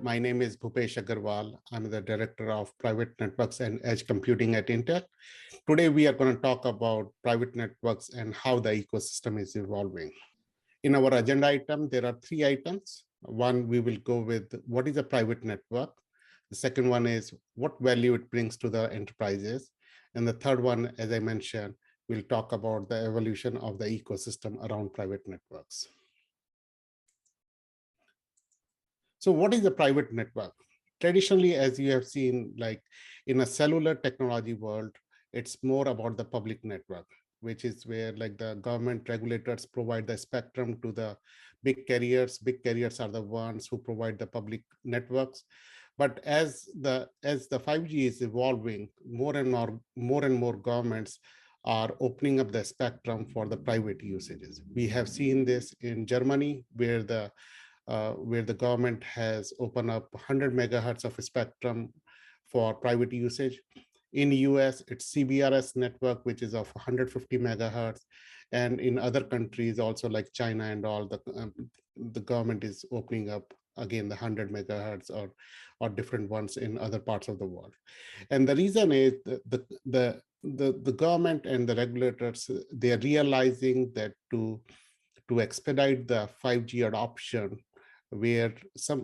My name is Bhupesh Agarwal. I'm the Director of Private Networks and Edge Computing at Intel. Today, we are going to talk about private networks and how the ecosystem is evolving. In our agenda item, there are three items. One, we will go with what is a private network. The second one is what value it brings to the enterprises. And the third one, as I mentioned, we'll talk about the evolution of the ecosystem around private networks. So what is a private network? Traditionally, as you have seen, like in a cellular technology world, it's more about the public network, which is where like the government regulators provide the spectrum to the big carriers. Big carriers are the ones who provide the public networks. But as the 5G is evolving, more and more governments are opening up the spectrum for the private usages. We have seen this in Germany, where the government has opened up 100 megahertz of spectrum for private usage. In the US, it's CBRS network, which is of 150 megahertz. And in other countries, also like China and all, the government is opening up again the 100 megahertz or different ones in other parts of the world. And the reason is the government and the regulators, they are realizing that to expedite the 5G adoption, where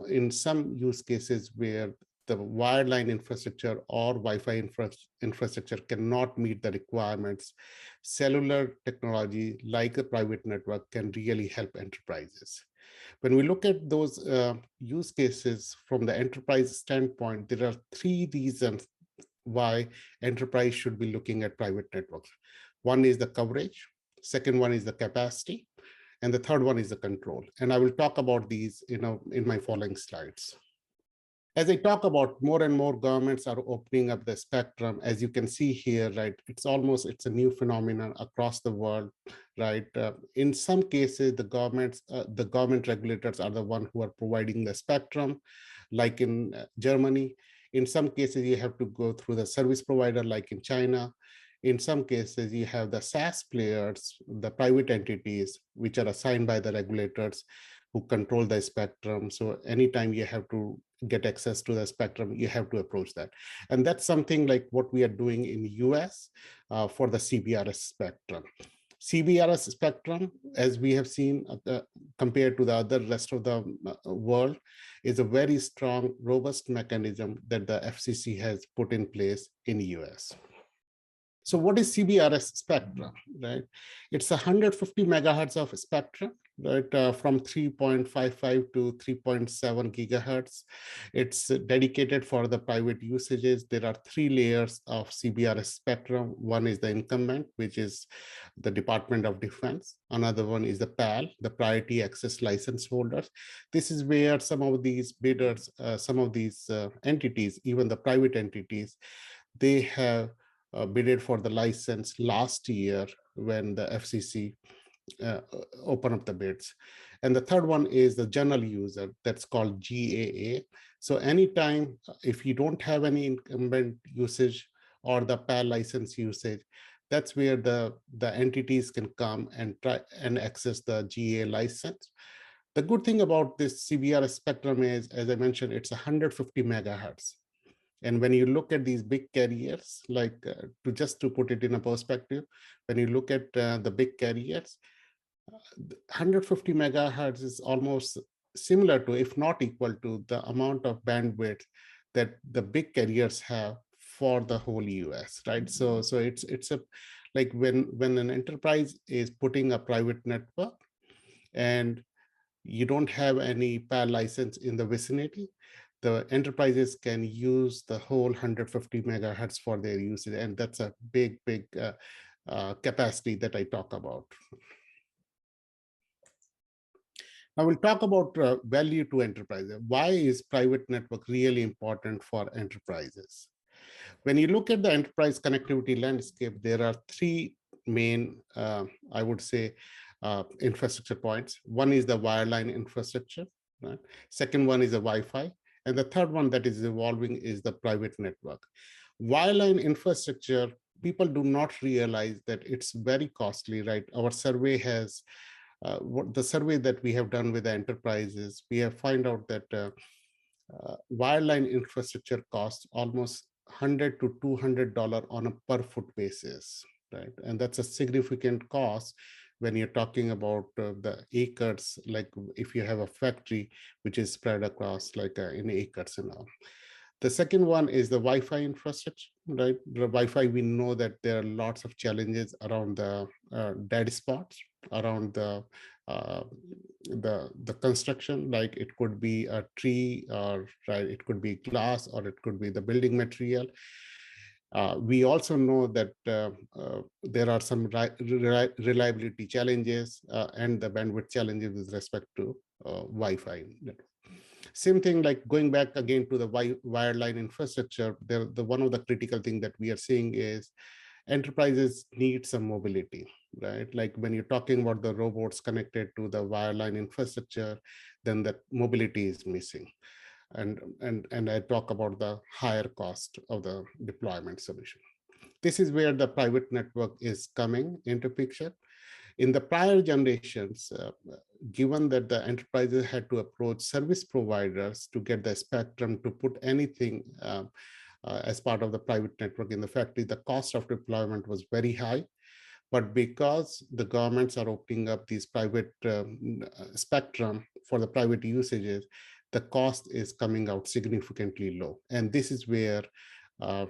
in some use cases where the wireline infrastructure or Wi-Fi infrastructure cannot meet the requirements, cellular technology like a private network can really help enterprises. When we look at those use cases from the enterprise standpoint, there are three reasons why enterprise should be looking at private networks. One is the coverage, second one is the capacity, and the third one is the control. And I will talk about these in my following slides. As I talk about, more and more governments are opening up the spectrum. As you can see here, right, it's a new phenomenon across the world, right? In some cases, the government regulators are the one who are providing the spectrum, like in Germany. In some cases, you have to go through the service provider, like in China. In some cases, you have the SaaS players, the private entities, which are assigned by the regulators who control the spectrum. So anytime you have to get access to the spectrum, you have to approach that. And that's something like what we are doing in the US for the CBRS Spectrum. CBRS Spectrum, as we have seen compared to the other rest of the world, is a very strong, robust mechanism that the FCC has put in place in the US. So what is CBRS Spectrum, right? It's 150 megahertz of spectrum, right, from 3.55 to 3.7 gigahertz. It's dedicated for the private usages. There are three layers of CBRS Spectrum. One is the incumbent, which is the Department of Defense. Another one is the PAL, the Priority Access License Holders. This is where some of these bidders, some of these entities, even the private entities, they have bidded for the license last year when the FCC opened up the bids. And the third one is the general user, that's called GAA. So anytime, if you don't have any incumbent usage or the PAL license usage, that's where the entities can come and try and access the GAA license. The good thing about this CBRS spectrum is, as I mentioned, it's 150 megahertz. And when you look at these big carriers, like to put it in a perspective, when you look at the big carriers, 150 megahertz is almost similar to, if not equal to, the amount of bandwidth that the big carriers have for the whole US, right? So it's a like when an enterprise is putting a private network and you don't have any PAL license in the vicinity, the enterprises can use the whole 150 megahertz for their usage. And that's a big capacity that I talk about. Now we'll talk about value to enterprises. Why is private network really important for enterprises? When you look at the enterprise connectivity landscape, there are three main, I would say, infrastructure points. One is the wireline infrastructure, right? Second one is the Wi-Fi. And the third one that is evolving is the private network. Wireline infrastructure, people do not realize that it's very costly, right? Our survey has, the survey that we have done with the enterprises, we have found out that wireline infrastructure costs almost $100 to $200 on a per foot basis, right? And that's a significant cost when you're talking about the acres, like if you have a factory which is spread across like in acres and all. The second one is the Wi-Fi infrastructure, right? The Wi-Fi, we know that there are lots of challenges around the dead spots, around uh, the construction, like it could be a tree, or right, it could be glass, or it could be the building material. We also know that there are some reliability challenges and the bandwidth challenges with respect to Wi-Fi. Same thing, like going back again to the wireline infrastructure, the one of the critical thing that we are seeing is enterprises need some mobility, right? Like when you're talking about the robots connected to the wireline infrastructure, then the mobility is missing. And I talk about the higher cost of the deployment solution. This is where the private network is coming into picture. In the prior generations, given that the enterprises had to approach service providers to get the spectrum to put anything as part of the private network in the factory, the cost of deployment was very high. But because the governments are opening up these private spectrum for the private usages, the cost is coming out significantly low. And this is where uh,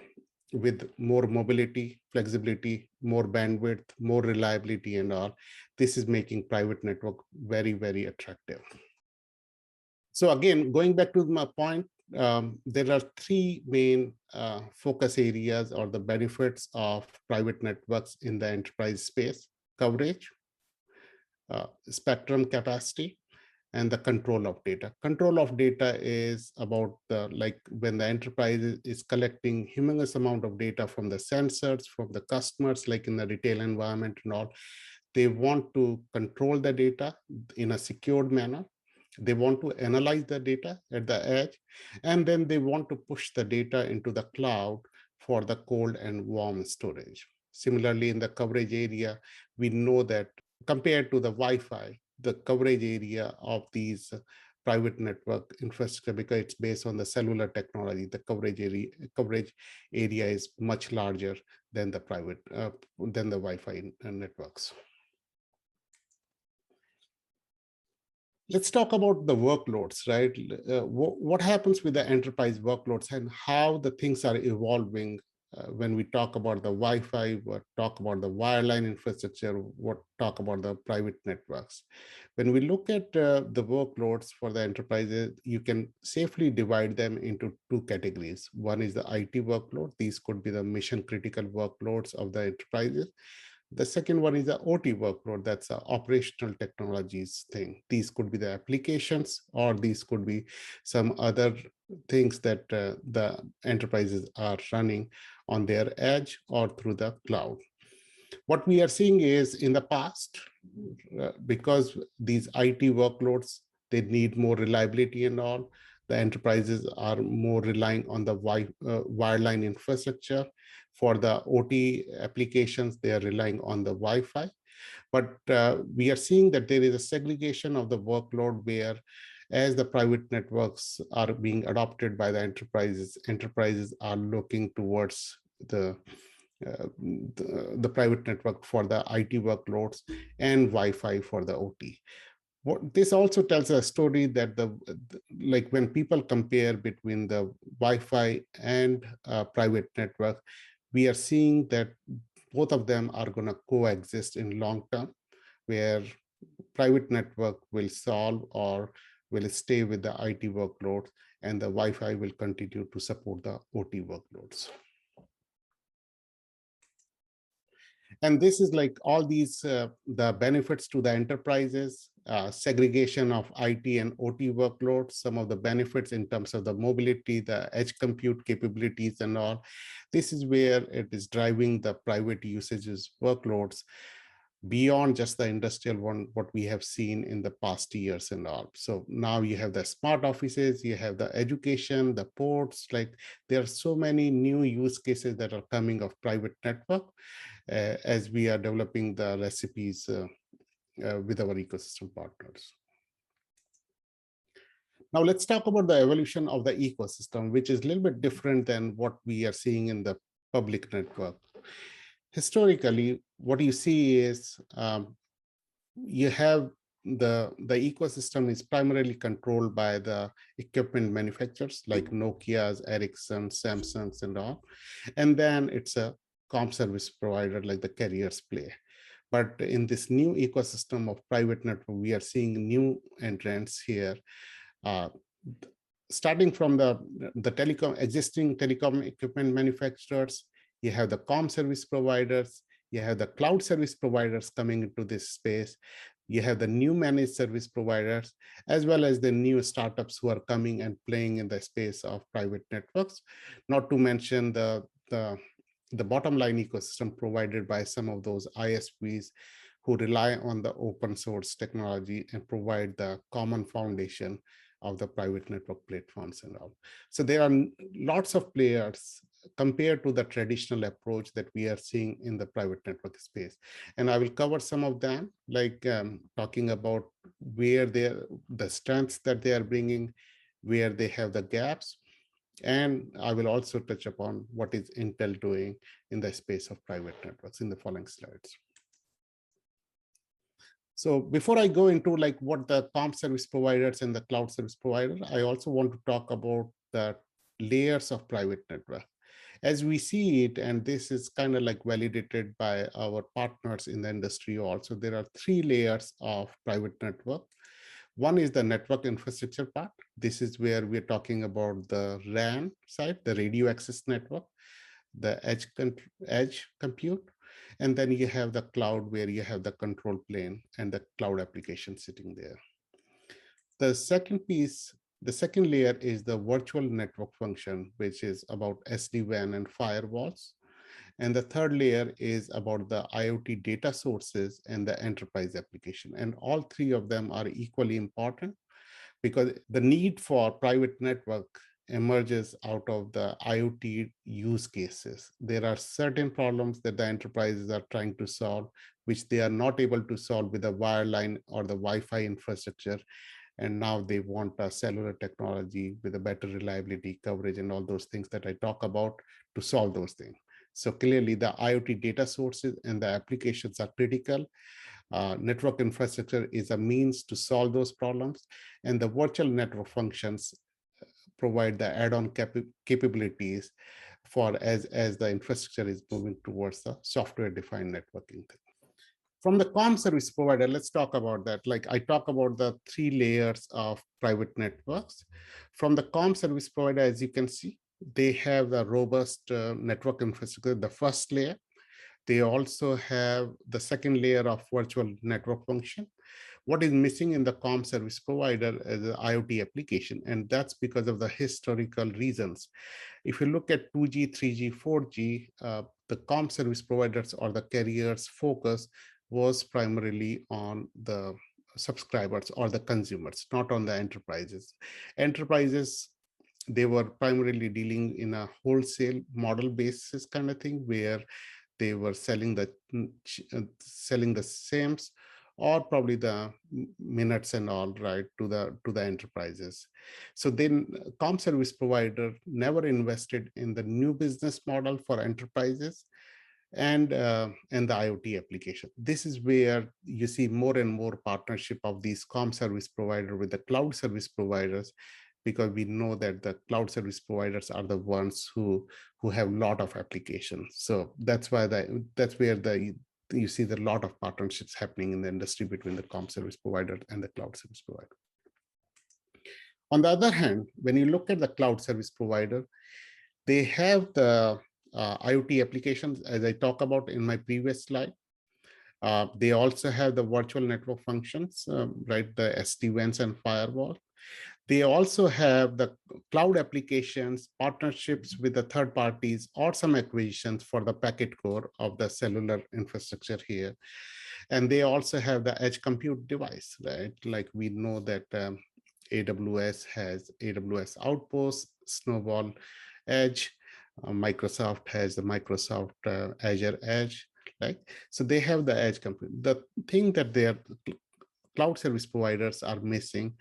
with more mobility, flexibility, more bandwidth, more reliability and all, this is making private network very, very attractive. So again, going back to my point, there are three main focus areas or the benefits of private networks in the enterprise space: coverage, spectrum capacity, and the control of data. Control of data is about the, like when the enterprise is collecting humongous amount of data from the sensors, from the customers, like in the retail environment and all, they want to control the data in a secured manner. They want to analyze the data at the edge, and then they want to push the data into the cloud for the cold and warm storage. Similarly, in the coverage area, we know that compared to the Wi-Fi, the coverage area of these private network infrastructure, because it's based on the cellular technology, the coverage area is much larger than the private than the Wi-Fi networks. Let's talk about the workloads, right? What happens with the enterprise workloads and how the things are evolving when we talk about the Wi-Fi, what talk about the wireline infrastructure, what talk about the private networks. When we look at the workloads for the enterprises, you can safely divide them into two categories. One is the IT workload. These could be the mission critical workloads of the enterprises. The second one is the OT workload. That's the operational technologies thing. These could be the applications, or these could be some other things that the enterprises are running on their edge or through the cloud. What we are seeing is in the past, because these IT workloads, they need more reliability and all, the enterprises are more relying on the wireline infrastructure. For the OT applications, they are relying on the Wi-Fi. But we are seeing that there is a segregation of the workload where, as the private networks are being adopted by the enterprises are looking towards the private network for the IT workloads and Wi-Fi for the OT. What this also tells a story that like when people compare between the Wi-Fi and private network, we are seeing that both of them are going to coexist in long term, where private network will solve or will stay with the IT workloads, and the Wi-Fi will continue to support the OT workloads. And this is like all these the benefits to the enterprises, segregation of IT and OT workloads, some of the benefits in terms of the mobility, the edge compute capabilities and all. This is where it is driving the private usages workloads beyond just the industrial one, what we have seen in the past years and all. So now you have the smart offices, you have the education, the ports, like there are so many new use cases that are coming of private network as we are developing the recipes with our ecosystem partners. Now let's talk about the evolution of the ecosystem, which is a little bit different than what we are seeing in the public network. Historically, what you see is you have the ecosystem is primarily controlled by the equipment manufacturers like Nokia's, Ericsson, Samsung's, and all. And then it's a comm service provider like the carriers play. But in this new ecosystem of private network, we are seeing new entrants here. Uh, Starting from the telecom existing telecom equipment manufacturers, you have the comm service providers, you have the cloud service providers coming into this space, you have the new managed service providers, as well as the new startups who are coming and playing in the space of private networks, not to mention the bottom line ecosystem provided by some of those ISPs who rely on the open source technology and provide the common foundation of the private network platforms and all. So there are lots of players compared to the traditional approach that we are seeing in the private network space. And I will cover some of them, like talking about where the strengths that they are bringing, where they have the gaps. And I will also touch upon what is Intel doing in the space of private networks in the following slides. So before I go into like what the comm service providers and the cloud service provider, I also want to talk about the layers of private network. As we see it, and this is kind of like validated by our partners in the industry also, there are three layers of private network. One is the network infrastructure part. This is where we're talking about the RAN side, the radio access network, the edge compute, and then you have the cloud where you have the control plane and the cloud application sitting there. The second piece, the second layer is the virtual network function, which is about SD-WAN and firewalls. And the third layer is about the IoT data sources and the enterprise application. And all three of them are equally important because the need for private network emerges out of the IoT use cases. There are certain problems that the enterprises are trying to solve, which they are not able to solve with the wireline or the Wi-Fi infrastructure. And now they want a cellular technology with a better reliability, coverage, and all those things that I talk about to solve those things. So clearly the IoT data sources and the applications are critical. Network infrastructure is a means to solve those problems, and the virtual network functions provide the add-on capabilities for as the infrastructure is moving towards the software-defined networking. From the comm service provider, let's talk about that. Like I talk about the three layers of private networks. From the comm service provider, as you can see, they have the robust network infrastructure, the first layer. They also have the second layer of virtual network function. What is missing in the comm service provider is the IoT application, and that's because of the historical reasons. If you look at 2G, 3G, 4G, the comm service providers or the carriers' focus was primarily on the subscribers or the consumers, not on the enterprises. Enterprises, they were primarily dealing in a wholesale model basis kind of thing where they were selling the SIMs or probably the minutes and all right to the enterprises. So then comm service provider never invested in the new business model for enterprises and the IoT application. This is where you see more and more partnership of these comm service provider with the cloud service providers, because we know that the cloud service providers are the ones who have a lot of applications. So that's where you see the lot of partnerships happening in the industry between the comm service provider and the cloud service provider. On the other hand, when you look at the cloud service provider, they have the IoT applications, as I talked about in my previous slide. They also have the virtual network functions, right? The SD-WANs and firewall. They also have the cloud applications, partnerships with the third parties, or some acquisitions for the packet core of the cellular infrastructure here. And they also have the edge compute device, right? Like we know that AWS has AWS Outpost, Snowball Edge. Microsoft has the Microsoft Azure Edge, right? So they have the edge compute. The thing that their cloud service providers are missing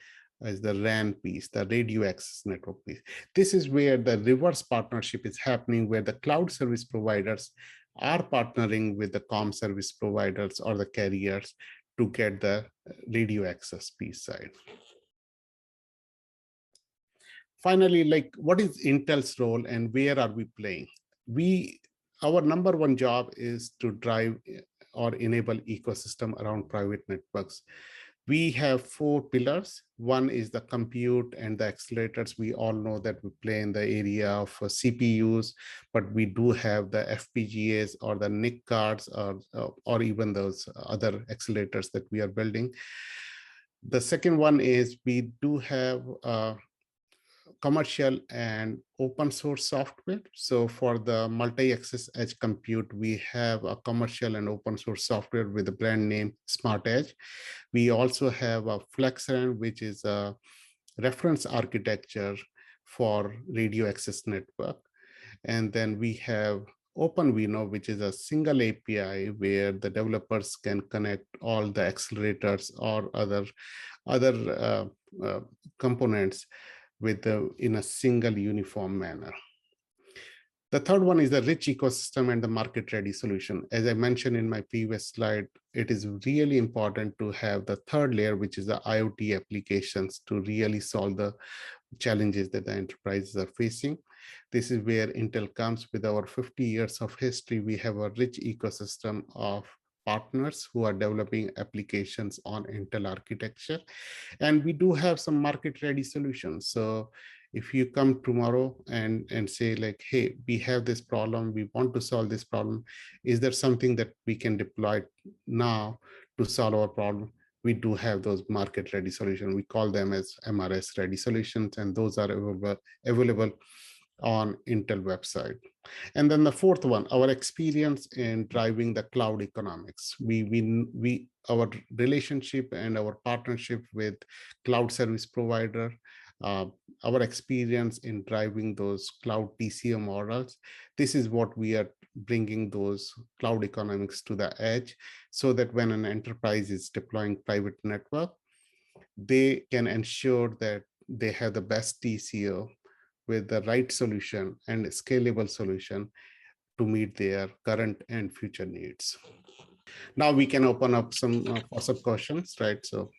as the RAN piece, the radio access network piece. This is where the reverse partnership is happening, where the cloud service providers are partnering with the comm service providers or the carriers to get the radio access piece side. Finally, like, what is Intel's role and where are we playing? Our number one job is to drive or enable ecosystem around private networks. We have four pillars. One is the compute and the accelerators. We all know that we play in the area of CPUs, but we do have the FPGAs or the NIC cards or even those other accelerators that we are building. The second one is we do have commercial and open source software. So for the multi-access edge compute, we have a commercial and open source software with the brand name Smart Edge. We also have a FlexRAN, which is a reference architecture for radio access network. And then we have OpenVINO, which is a single API where the developers can connect all the accelerators or other components in a single uniform manner. The third one is the rich ecosystem and the market-ready solution. As I mentioned in my previous slide, it is really important to have the third layer, which is the IoT applications, to really solve the challenges that the enterprises are facing. This is where Intel comes. With our 50 years of history, we have a rich ecosystem of partners who are developing applications on Intel architecture. And we do have some market-ready solutions. So if you come tomorrow and say like, hey, we have this problem, we want to solve this problem, is there something that we can deploy now to solve our problem? We do have those market-ready solutions. We call them as MRS-ready solutions, and those are available on Intel website. And then the fourth one, our experience in driving the cloud economics. Our relationship and our partnership with cloud service provider, our experience in driving those cloud TCO models. This is what we are bringing those cloud economics to the edge, so that when an enterprise is deploying private network, they can ensure that they have the best TCO with the right solution and scalable solution to meet their current and future needs. Now we can open up some questions, right? So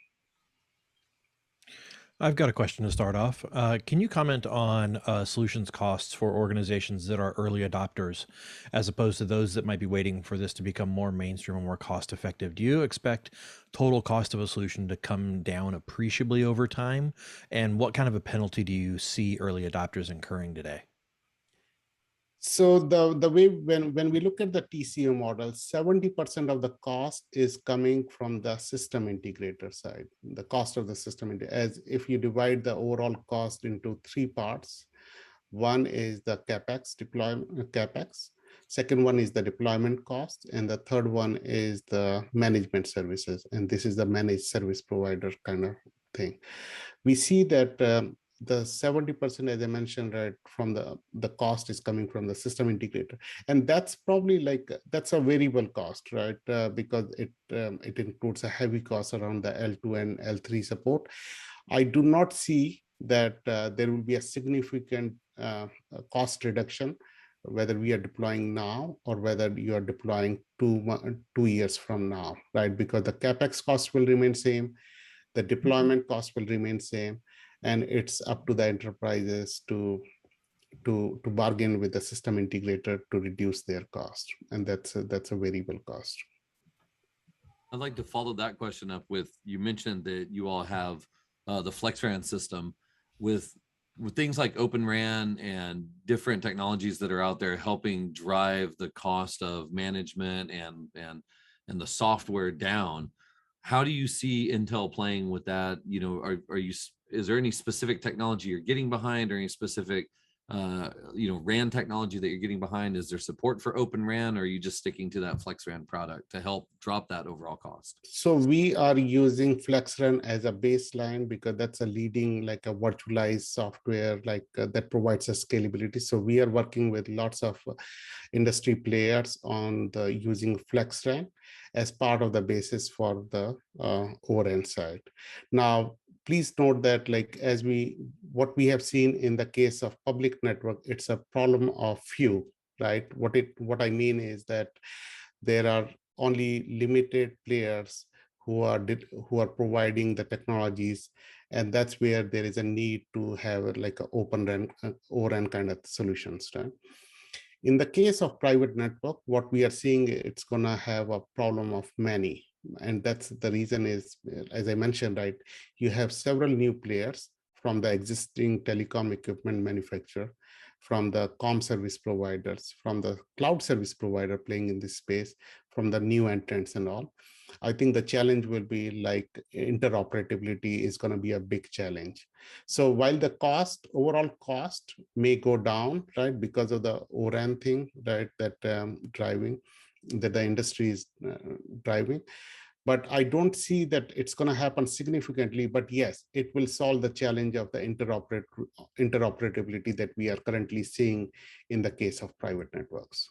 I've got a question to start off. Can you comment on solutions costs for organizations that are early adopters, as opposed to those that might be waiting for this to become more mainstream and more cost effective? Do you expect total cost of a solution to come down appreciably over time? And what kind of a penalty do you see early adopters incurring today? So the way when we look at the TCO model, 70% of the cost is coming from the system integrator side, the cost of the system, as if you divide the overall cost into three parts. One is the CapEx, deployment CapEx. Second one is the deployment cost. And the third one is the management services. And this is the managed service provider kind of thing. We see that the 70%, as I mentioned, right, from the cost is coming from the system integrator. And that's probably like, that's a variable cost, right? Because it includes a heavy cost around the L2 and L3 support. I do not see that there will be a significant cost reduction, whether we are deploying now or whether you are deploying 2 years from now, right? Because the CapEx cost will remain same, the deployment cost will remain same, and it's up to the enterprises to bargain with the system integrator to reduce their cost, and that's a variable cost. I'd like to follow that question up with, you mentioned that you all have the FlexRAN system with things like OpenRAN and different technologies that are out there helping drive the cost of management and the software down. How do you see Intel playing with that? You know, is there any specific technology you're getting behind, or any specific RAN technology that you're getting behind? Is there support for OpenRAN, or are you just sticking to that FlexRAN product to help drop that overall cost? So we are using FlexRAN as a baseline because that's a leading, like a virtualized software, like that provides a scalability. So we are working with lots of industry players on the using FlexRAN as part of the basis for the ORAN side. Now, please note that like what we have seen in the case of public network, it's a problem of few, right? What I mean is that there are only limited players who are providing the technologies, and that's where there is a need to have like a open RAN, ORAN kind of solutions, right? In the case of private network, what we are seeing, it's going to have a problem of many. And that's the reason is, as I mentioned, right, you have several new players from the existing telecom equipment manufacturer, from the comm service providers, from the cloud service provider playing in this space, from the new entrants and all. I think the challenge will be like interoperability is going to be a big challenge. So while the overall cost may go down, right, because of the ORAN thing, right, that that the industry is driving, but I don't see that it's going to happen significantly. But yes, it will solve the challenge of the interoperability that we are currently seeing in the case of private networks.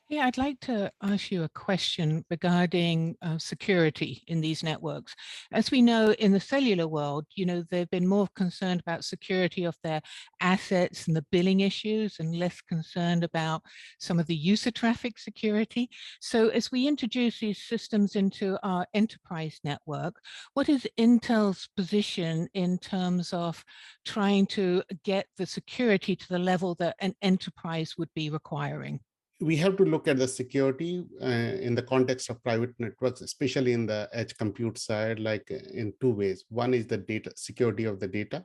Yeah, I'd like to ask you a question regarding security in these networks. As we know, in the cellular world, they've been more concerned about security of their assets and the billing issues, and less concerned about some of the user traffic security. So as we introduce these systems into our enterprise network, what is Intel's position in terms of trying to get the security to the level that an enterprise would be requiring? We have to look at the security in the context of private networks, especially in the edge compute side, like in two ways. One is the data security of the data,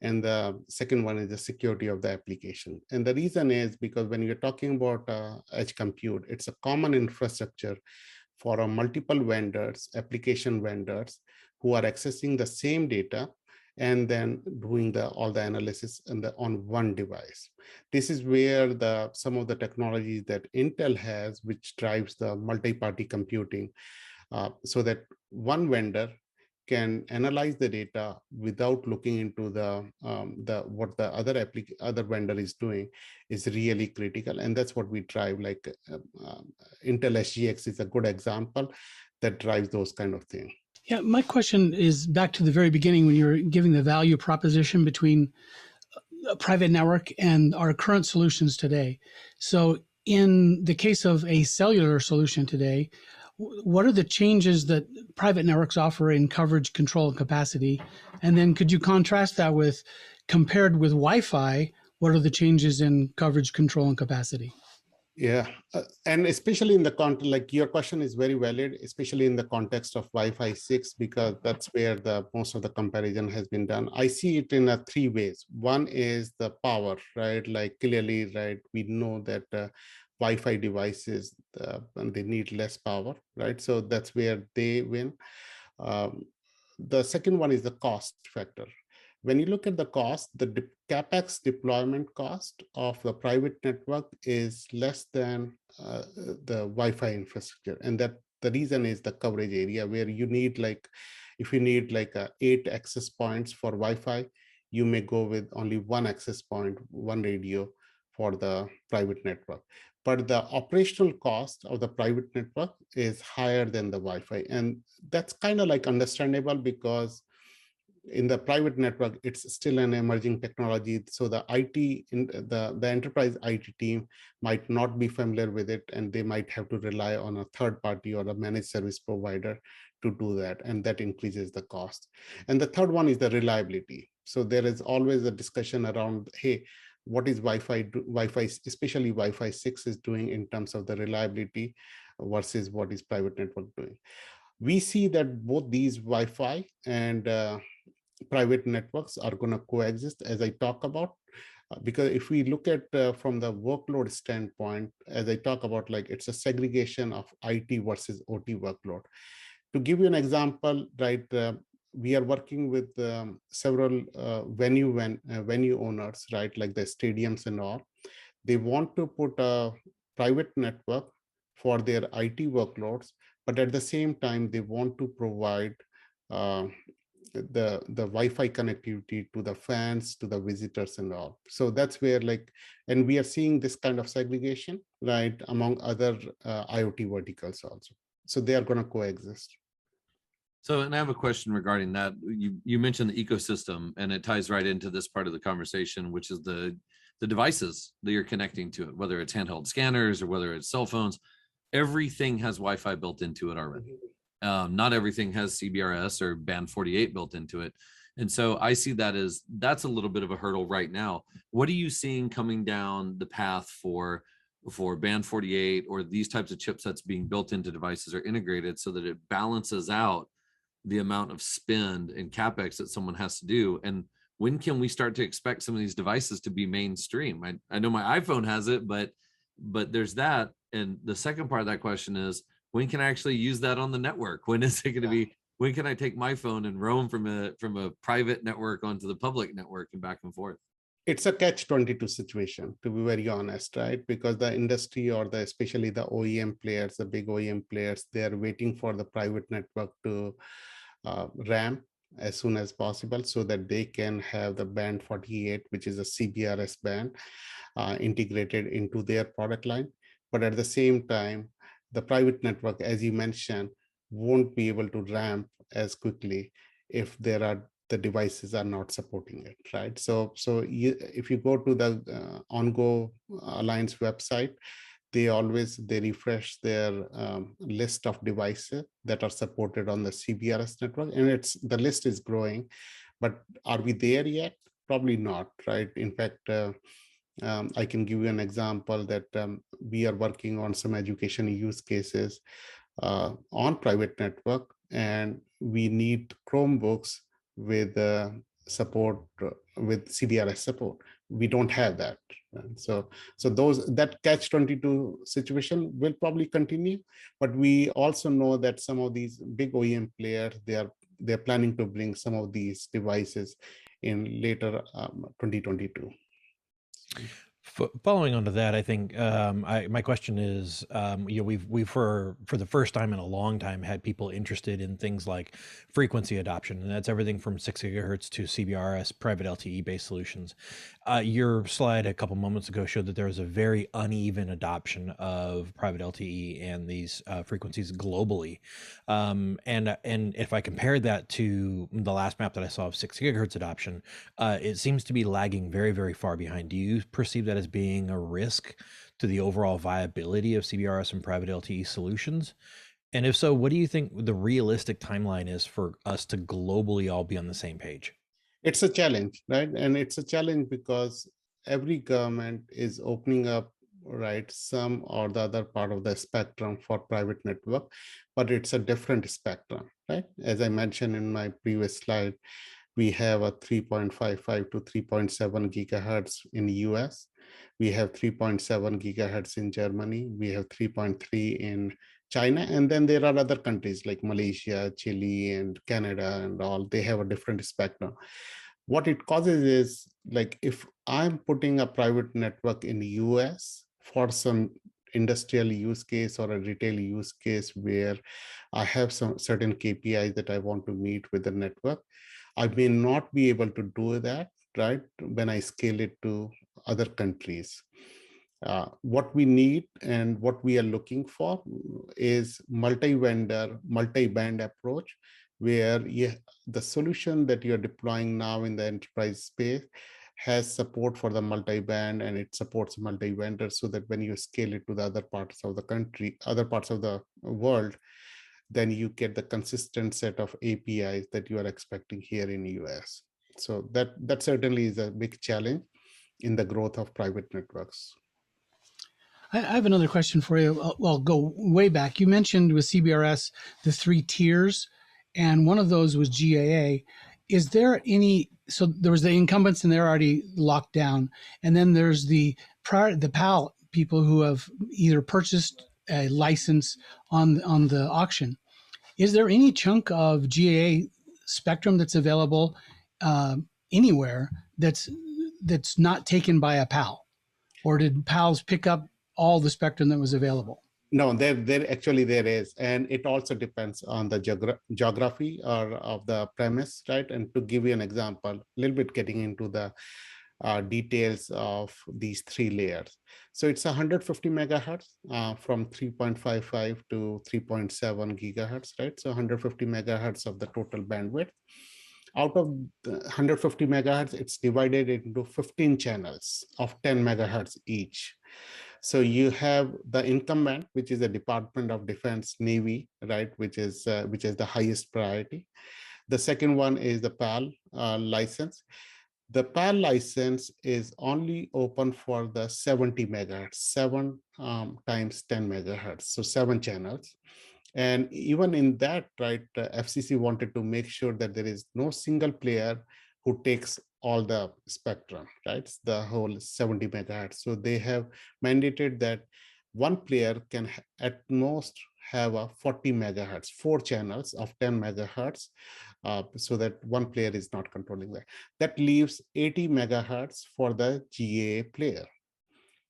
and the second one is the security of the application. And the reason is because when you're talking about edge compute, it's a common infrastructure for multiple vendors, application vendors, who are accessing the same data and then doing all the analysis on one device. This is where some of the technologies that Intel has, which drives the multi-party computing, so that one vendor can analyze the data without looking into what the other vendor is doing, is really critical. And that's what we drive. Like Intel SGX is a good example that drives those kind of things. Yeah, my question is back to the very beginning when you were giving the value proposition between a private network and our current solutions today. So in the case of a cellular solution today, what are the changes that private networks offer in coverage, control, and capacity? And then could you contrast that with, compared with Wi-Fi, what are the changes in coverage, control, and capacity? Yeah, and especially in the context, like your question is very valid, especially in the context of Wi-Fi 6, because that's where most of the comparison has been done. I see it in three ways. One is the power, right? Like clearly, right, we know that Wi-Fi devices, and they need less power, right? So that's where they win. The second one is the cost factor. When you look at the cost, the CapEx deployment cost of the private network is less than the Wi-Fi infrastructure. And that the reason is the coverage area, where you need if you need 8 access points for Wi-Fi, you may go with only one access point, one radio for the private network. But the operational cost of the private network is higher than the Wi-Fi. And that's kind of understandable, because in the private network, it's still an emerging technology. So the the enterprise IT team might not be familiar with it, and they might have to rely on a third party or a managed service provider to do that. And that increases the cost. And the third one is the reliability. So there is always a discussion around, hey, what is Wi-Fi, especially Wi-Fi 6 is doing in terms of the reliability versus what is private network doing. We see that both these Wi-Fi and private networks are going to coexist, as I talk about, because if we look at from the workload standpoint, as I talk about, it's a segregation of IT versus OT workload. To give you an example, right, we are working with several venue owners, right, like the stadiums and all. They want to put a private network for their IT workloads, but at the same time, they want to provide the Wi-Fi connectivity to the fans, to the visitors and all. So that's where and we are seeing this kind of segregation, right, among other IoT verticals also. So they are going to coexist. So, and I have a question regarding that. You mentioned the ecosystem, and it ties right into this part of the conversation, which is the devices that you're connecting to it, whether it's handheld scanners or whether it's cell phones. Everything has Wi-Fi built into it already. Not everything has CBRS or band 48 built into it. And so I see that as that's a little bit of a hurdle right now. What are you seeing coming down the path for band 48 or these types of chipsets being built into devices or integrated so that it balances out the amount of spend and capex that someone has to do? And when can we start to expect some of these devices to be mainstream? I know my iPhone has it, but there's that. And the second part of that question is, when can I actually use that on the network? When is it going to be, when can I take my phone and roam from a private network onto the public network and back and forth? It's a catch-22 situation, to be very honest, right? Because the industry, or especially the OEM players, the big OEM players, they're waiting for the private network to ramp as soon as possible so that they can have the band 48, which is a CBRS band, integrated into their product line. But at the same time, the private network, as you mentioned, won't be able to ramp as quickly if the devices are not supporting it, right? So if you go to the OnGo Alliance website, they refresh their list of devices that are supported on the CBRS network, and the list is growing. But are we there yet? Probably not, right? In fact, I can give you an example that we are working on some education use cases on private network, and we need Chromebooks with support, with CBRS support. We don't have that. And so that catch-22 situation will probably continue, but we also know that some of these big OEM players, they're planning to bring some of these devices in later 2022. Following on to that, I think my question is, we've for the first time in a long time had people interested in things like frequency adoption, and that's everything from 6 gigahertz to CBRS private LTE based solutions. Your slide a couple moments ago showed that there was a very uneven adoption of private LTE and these frequencies globally. And if I compared that to the last map that I saw of 6 gigahertz adoption, it seems to be lagging very, very far behind. Do you perceive that as being a risk to the overall viability of CBRS and private LTE solutions? And if so, what do you think the realistic timeline is for us to globally all be on the same page? It's a challenge, right? And it's a challenge because every government is opening up, right, some or the other part of the spectrum for private network, but it's a different spectrum, right? As I mentioned in my previous slide, we have a 3.55 to 3.7 gigahertz in the US. We have 3.7 gigahertz in Germany. We have 3.3 in China. And then there are other countries like Malaysia, Chile, and Canada, and all. They have a different spectrum. What it causes is, like, if I'm putting a private network in the US for some industrial use case or a retail use case where I have some certain KPIs that I want to meet with the network, I may not be able to do that, right, when I scale it to other countries. What we need and what we are looking for is multi-vendor, multi-band approach, where the solution that you're deploying now in the enterprise space has support for the multi-band, and it supports multi-vendor, so that when you scale it to the other parts of the country, other parts of the world, then you get the consistent set of APIs that you are expecting here in the US. So that certainly is a big challenge in the growth of private networks. I have another question for you. Well, go way back. You mentioned with CBRS the 3 tiers, and one of those was GAA. Is there any? So there was the incumbents, and they're already locked down, and then there's the PAL people who have either purchased a license on the auction. Is there any chunk of GAA spectrum that's available anywhere that's not taken by a PAL, or did PALs pick up all the spectrum that was available? No, there actually there is, and it also depends on the geography or of the premise, right? And to give you an example, a little bit getting into the details of these three layers. So it's 150 megahertz from 3.55 to 3.7 gigahertz, right? So 150 megahertz of the total bandwidth. Out of the 150 megahertz, it's divided into 15 channels of 10 megahertz each. So you have the incumbent, which is the Department of Defense, Navy, right, which is the highest priority. The second one is the PAL license. The PAL license is only open for the 70 megahertz, 7 times 10 megahertz, so 7 channels. And even in that, right, FCC wanted to make sure that there is no single player who takes all the spectrum, right? The whole 70 megahertz. So they have mandated that one player can at most have a 40 megahertz, 4 channels of 10 megahertz, so that one player is not controlling that. That leaves 80 megahertz for the GAA player,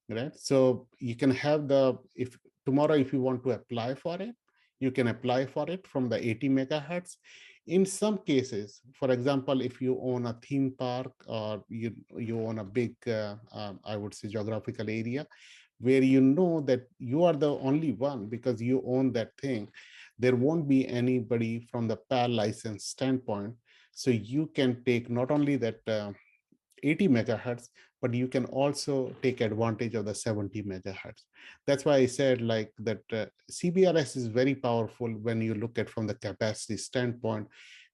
right? So you can have if tomorrow, if you want to apply for it, you can apply for it from the 80 megahertz. In some cases, for example, if you own a theme park or you own a big, I would say, geographical area, where you know that you are the only one because you own that thing, there won't be anybody from the PAL license standpoint. So you can take not only that 80 megahertz, but you can also take advantage of the 70 megahertz. That's why I said like that CBRS is very powerful when you look at from the capacity standpoint,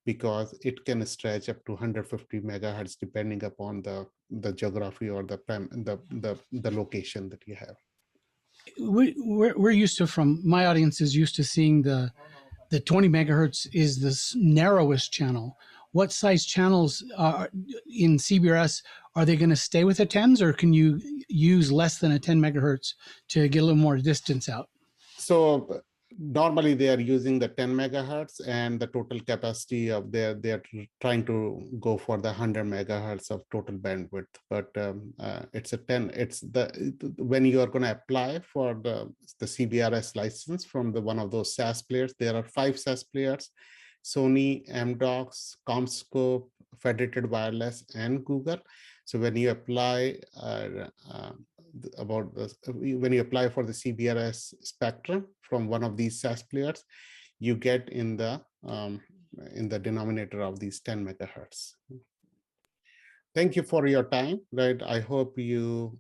because it can stretch up to 150 megahertz depending upon the geography or the location that you have. We're used to, from my audience is used to seeing the 20 megahertz is the narrowest channel. What size channels are in CBRS? Are they going to stay with the 10s, or can you use less than a 10 megahertz to get a little more distance out? So normally they are using the 10 megahertz, and the total capacity of they're trying to go for the 100 megahertz of total bandwidth. But it's a 10. It's when you are going to apply for the CBRS license from one of those SaaS players. There are 5 SaaS players: Sony, Amdocs, CommScope, Federated Wireless, and Google. So when you apply when you apply for the CBRS Spectrum from one of these SaaS players, you get in the denominator of these 10 megahertz. Thank you for your time. Right, I hope you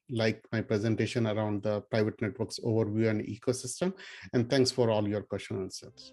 like my presentation around the private networks overview and ecosystem. And thanks for all your question and answers.